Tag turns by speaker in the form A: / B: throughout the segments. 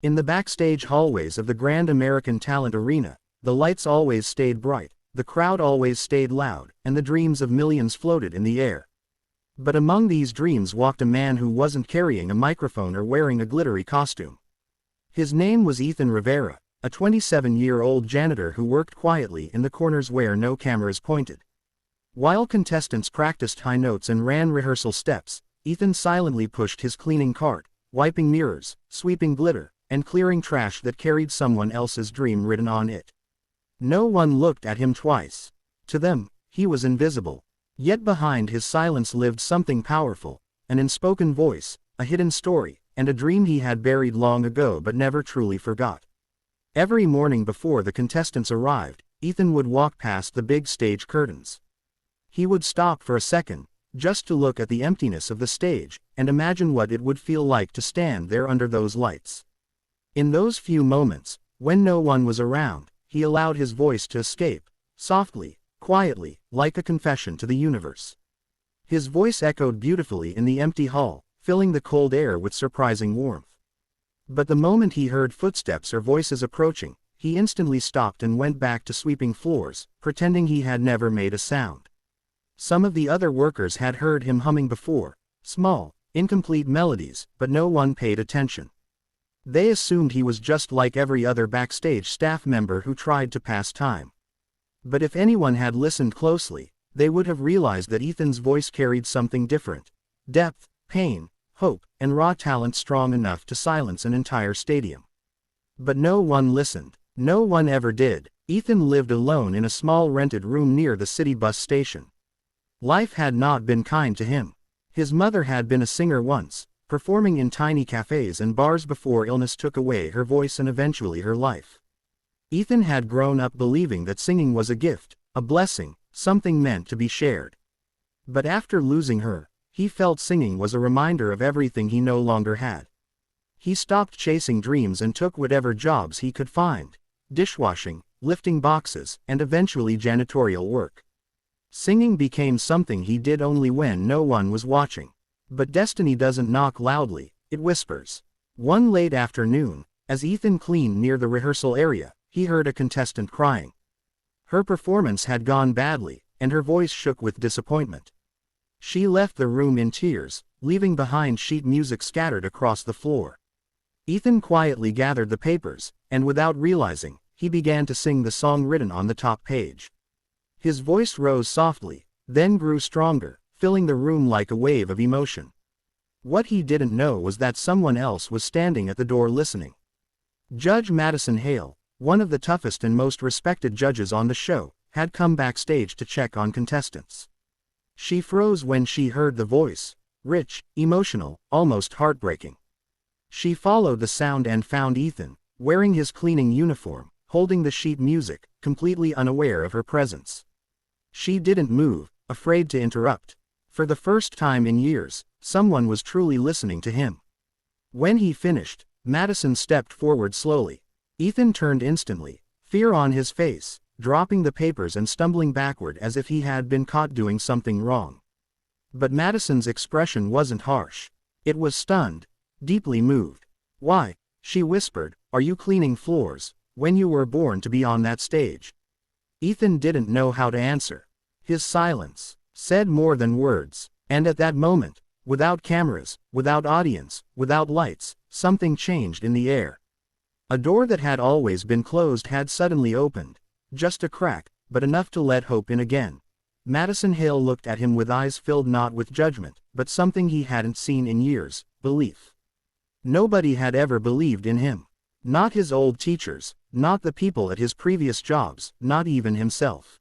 A: In the backstage hallways of the Grand American Talent Arena, the lights always stayed bright, the crowd always stayed loud, and the dreams of millions floated in the air. But among these dreams walked a man who wasn't carrying a microphone or wearing a glittery costume. His name was Ethan Rivera, a 27-year-old janitor who worked quietly in the corners where no cameras pointed. While contestants practiced high notes and ran rehearsal steps, Ethan silently pushed his cleaning cart, wiping mirrors, sweeping glitter, and clearing trash that carried someone else's dream written on it. No one looked at him twice. To them, he was invisible. Yet behind his silence lived something powerful, an unspoken voice, a hidden story, and a dream he had buried long ago but never truly forgot. Every morning before the contestants arrived, Ethan would walk past the big stage curtains. He would stop for a second, just to look at the emptiness of the stage, and imagine what it would feel like to stand there under those lights. In those few moments, when no one was around, he allowed his voice to escape, softly, quietly, like a confession to the universe. His voice echoed beautifully in the empty hall, filling the cold air with surprising warmth. But the moment he heard footsteps or voices approaching, he instantly stopped and went back to sweeping floors, pretending he had never made a sound. Some of the other workers had heard him humming before, small, incomplete melodies, but no one paid attention. They assumed he was just like every other backstage staff member who tried to pass time. But if anyone had listened closely, they would have realized that Ethan's voice carried something different: depth, pain, hope, and raw talent strong enough to silence an entire stadium. But no one listened. No one ever did. Ethan lived alone in a small rented room near the city bus station. Life had not been kind to him. His mother had been a singer once, performing in tiny cafes and bars before illness took away her voice and eventually her life. Ethan had grown up believing that singing was a gift, a blessing, something meant to be shared. But after losing her, he felt singing was a reminder of everything he no longer had. He stopped chasing dreams and took whatever jobs he could find: dishwashing, lifting boxes, and eventually janitorial work. Singing became something he did only when no one was watching. But destiny doesn't knock loudly, it whispers. One late afternoon, as Ethan cleaned near the rehearsal area, he heard a contestant crying. Her performance had gone badly, and her voice shook with disappointment. She left the room in tears, leaving behind sheet music scattered across the floor. Ethan quietly gathered the papers, and without realizing, he began to sing the song written on the top page. His voice rose softly, then grew stronger, filling the room like a wave of emotion. What he didn't know was that someone else was standing at the door listening. Judge Madison Hale, one of the toughest and most respected judges on the show, had come backstage to check on contestants. She froze when she heard the voice, rich, emotional, almost heartbreaking. She followed the sound and found Ethan, wearing his cleaning uniform, holding the sheet music, completely unaware of her presence. She didn't move, afraid to interrupt. For the first time in years, someone was truly listening to him. When he finished, Madison stepped forward slowly. Ethan turned instantly, fear on his face, dropping the papers and stumbling backward as if he had been caught doing something wrong. But Madison's expression wasn't harsh. It was stunned, deeply moved. "Why," she whispered, "are you cleaning floors, when you were born to be on that stage?" Ethan didn't know how to answer. His silence said more than words, and at that moment, without cameras, without audience, without lights, something changed in the air. A door that had always been closed had suddenly opened, just a crack, but enough to let hope in again. Madison Hale looked at him with eyes filled not with judgment, but something he hadn't seen in years: belief. Nobody had ever believed in him. Not his old teachers, not the people at his previous jobs, not even himself.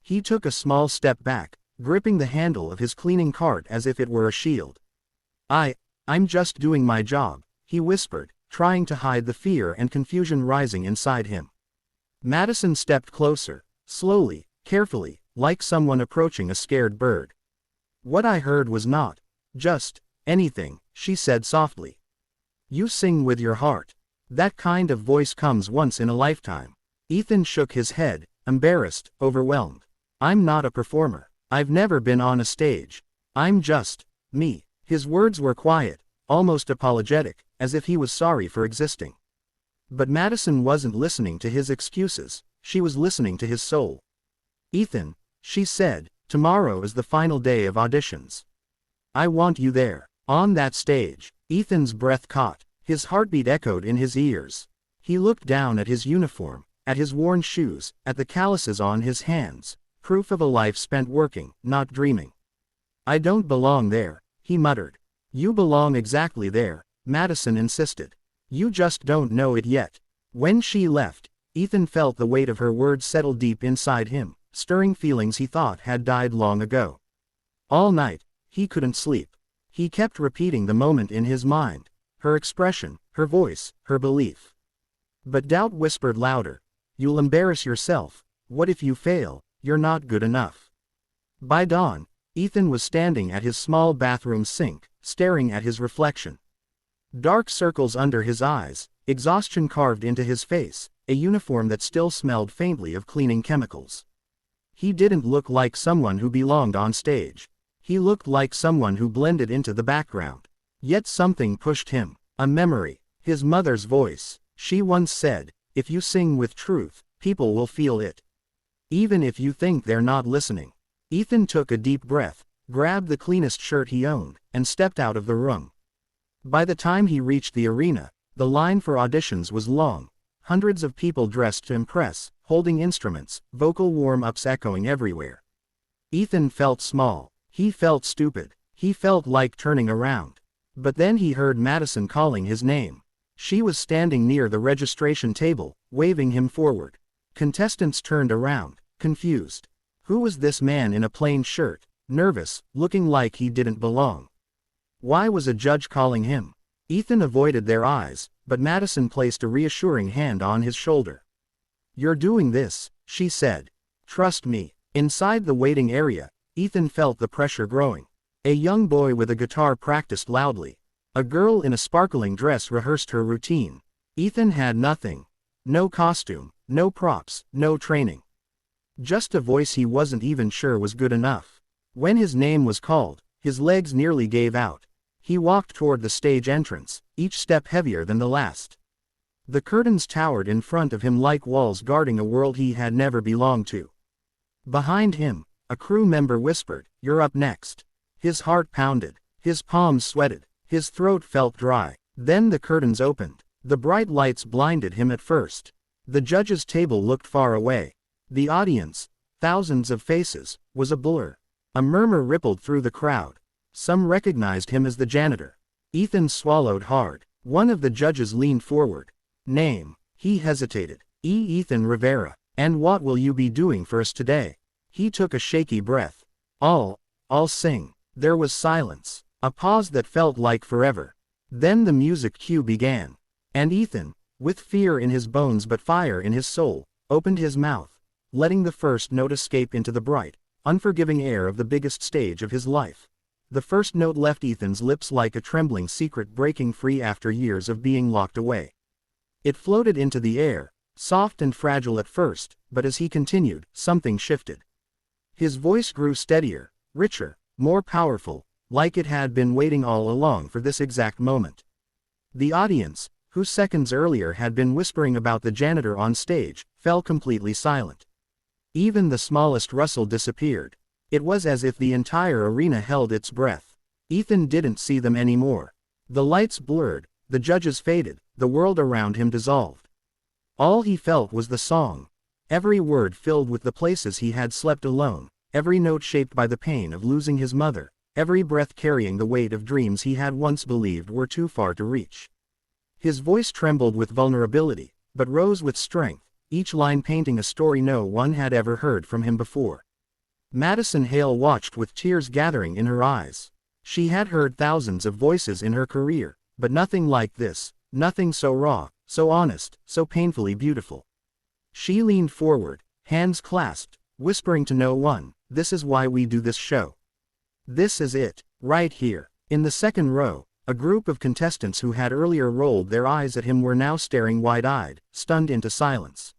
A: He took a small step back, gripping the handle of his cleaning cart as if it were a shield. I'm just doing my job," he whispered, trying to hide the fear and confusion rising inside him. Madison stepped closer, slowly, carefully, like someone approaching a scared bird. "What I heard was not just anything," she said softly. "You sing with your heart. That kind of voice comes once in a lifetime." Ethan shook his head, embarrassed, overwhelmed. "I'm not a performer. I've never been on a stage. I'm just me." His words were quiet, almost apologetic, as if he was sorry for existing. But Madison wasn't listening to his excuses, she was listening to his soul. "Ethan," she said, "tomorrow is the final day of auditions. I want you there. On that stage." Ethan's breath caught, his heartbeat echoed in his ears. He looked down at his uniform, at his worn shoes, at the calluses on his hands, proof of a life spent working, not dreaming. "I don't belong there," he muttered. "You belong exactly there," Madison insisted. "You just don't know it yet." When she left, Ethan felt the weight of her words settle deep inside him, stirring feelings he thought had died long ago. All night, he couldn't sleep. He kept repeating the moment in his mind, her expression, her voice, her belief. But doubt whispered louder. "You'll embarrass yourself. What if you fail? You're not good enough." By dawn, Ethan was standing at his small bathroom sink, staring at his reflection. Dark circles under his eyes, exhaustion carved into his face, a uniform that still smelled faintly of cleaning chemicals. He didn't look like someone who belonged on stage. He looked like someone who blended into the background. Yet something pushed him, a memory, his mother's voice. She once said, "If you sing with truth, people will feel it. Even if you think they're not listening." Ethan took a deep breath, grabbed the cleanest shirt he owned, and stepped out of the room. By the time he reached the arena, the line for auditions was long. Hundreds of people dressed to impress, holding instruments, vocal warm-ups echoing everywhere. Ethan felt small. He felt stupid. He felt like turning around. But then he heard Madison calling his name. She was standing near the registration table, waving him forward. Contestants turned around, confused. Who was this man in a plain shirt, nervous, looking like he didn't belong? Why was a judge calling him? Ethan avoided their eyes, but Madison placed a reassuring hand on his shoulder. "You're doing this," she said. "Trust me." Inside the waiting area, Ethan felt the pressure growing. A young boy with a guitar practiced loudly. A girl in a sparkling dress rehearsed her routine. Ethan had nothing. No costume, no props, no training. Just a voice he wasn't even sure was good enough. When his name was called, his legs nearly gave out. He walked toward the stage entrance, each step heavier than the last. The curtains towered in front of him like walls guarding a world he had never belonged to. Behind him, a crew member whispered, "You're up next." His heart pounded, his palms sweated, his throat felt dry. Then the curtains opened. The bright lights blinded him at first. The judge's table looked far away. The audience, thousands of faces, was a blur. A murmur rippled through the crowd. Some recognized him as the janitor. Ethan swallowed hard. One of the judges leaned forward. "Name?" He hesitated. Ethan Rivera." "And what will you be doing for us today?" He took a shaky breath. I'll sing." There was silence. A pause that felt like forever. Then the music cue began. And Ethan, with fear in his bones but fire in his soul, opened his mouth, letting the first note escape into the bright, unforgiving air of the biggest stage of his life. The first note left Ethan's lips like a trembling secret breaking free after years of being locked away. It floated into the air, soft and fragile at first, but as he continued, something shifted. His voice grew steadier, richer, more powerful, like it had been waiting all along for this exact moment. The audience, who seconds earlier had been whispering about the janitor on stage, fell completely silent. Even the smallest rustle disappeared. It was as if the entire arena held its breath. Ethan didn't see them anymore. The lights blurred, the judges faded, the world around him dissolved. All he felt was the song. Every word filled with the places he had slept alone, every note shaped by the pain of losing his mother, every breath carrying the weight of dreams he had once believed were too far to reach. His voice trembled with vulnerability, but rose with strength, each line painting a story no one had ever heard from him before. Madison Hale watched with tears gathering in her eyes. She had heard thousands of voices in her career, but nothing like this, nothing so raw, so honest, so painfully beautiful. She leaned forward, hands clasped, whispering to no one, "This is why we do this show. This is it, right here." In the second row, a group of contestants who had earlier rolled their eyes at him were now staring wide-eyed, stunned into silence.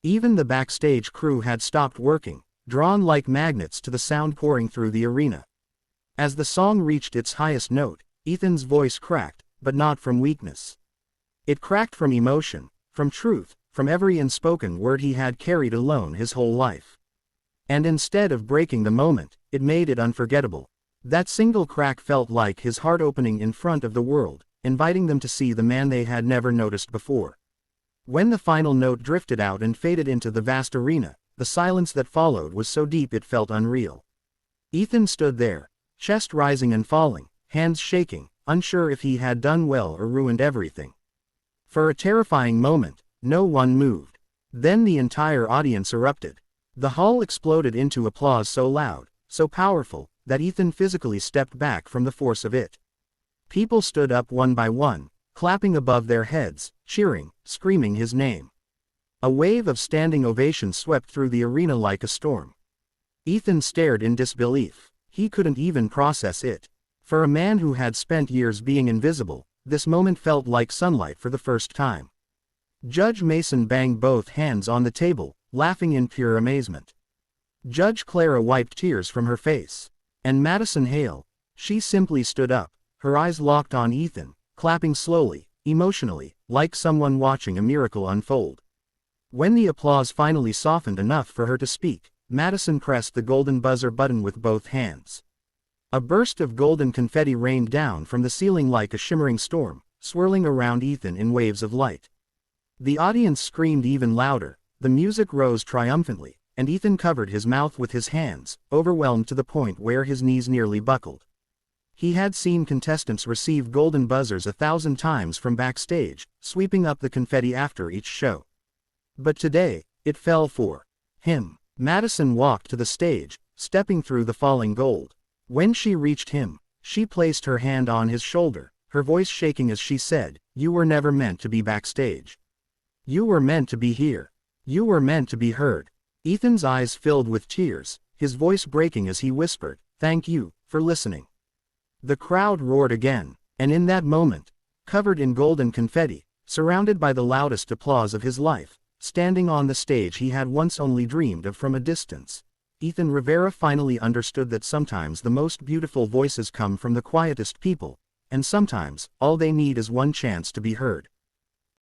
A: Even the backstage crew had stopped working, drawn like magnets to the sound pouring through the arena. As the song reached its highest note, Ethan's voice cracked, but not from weakness. It cracked from emotion, from truth, from every unspoken word he had carried alone his whole life. And instead of breaking the moment, it made it unforgettable. That single crack felt like his heart opening in front of the world, inviting them to see the man they had never noticed before. When the final note drifted out and faded into the vast arena, the silence that followed was so deep it felt unreal. Ethan stood there, chest rising and falling, hands shaking, unsure if he had done well or ruined everything. For a terrifying moment, no one moved. Then the entire audience erupted. The hall exploded into applause so loud, so powerful, that Ethan physically stepped back from the force of it. People stood up one by one, clapping above their heads, cheering, screaming his name. A wave of standing ovations swept through the arena like a storm. Ethan stared in disbelief. He couldn't even process it. For a man who had spent years being invisible, this moment felt like sunlight for the first time. Judge Mason banged both hands on the table, laughing in pure amazement. Judge Clara wiped tears from her face. And Madison Hale, she simply stood up, her eyes locked on Ethan, clapping slowly, emotionally, like someone watching a miracle unfold. When the applause finally softened enough for her to speak, Madison pressed the golden buzzer button with both hands. A burst of golden confetti rained down from the ceiling like a shimmering storm, swirling around Ethan in waves of light. The audience screamed even louder, the music rose triumphantly, and Ethan covered his mouth with his hands, overwhelmed to the point where his knees nearly buckled. He had seen contestants receive golden buzzers 1,000 times from backstage, sweeping up the confetti after each show. But today, it fell for him. Madison walked to the stage, stepping through the falling gold. When she reached him, she placed her hand on his shoulder, her voice shaking as she said, "You were never meant to be backstage. You were meant to be here. You were meant to be heard." Ethan's eyes filled with tears, his voice breaking as he whispered, "Thank you, for listening." The crowd roared again, and in that moment, covered in golden confetti, surrounded by the loudest applause of his life, standing on the stage he had once only dreamed of from a distance, Ethan Rivera finally understood that sometimes the most beautiful voices come from the quietest people, and sometimes, all they need is one chance to be heard.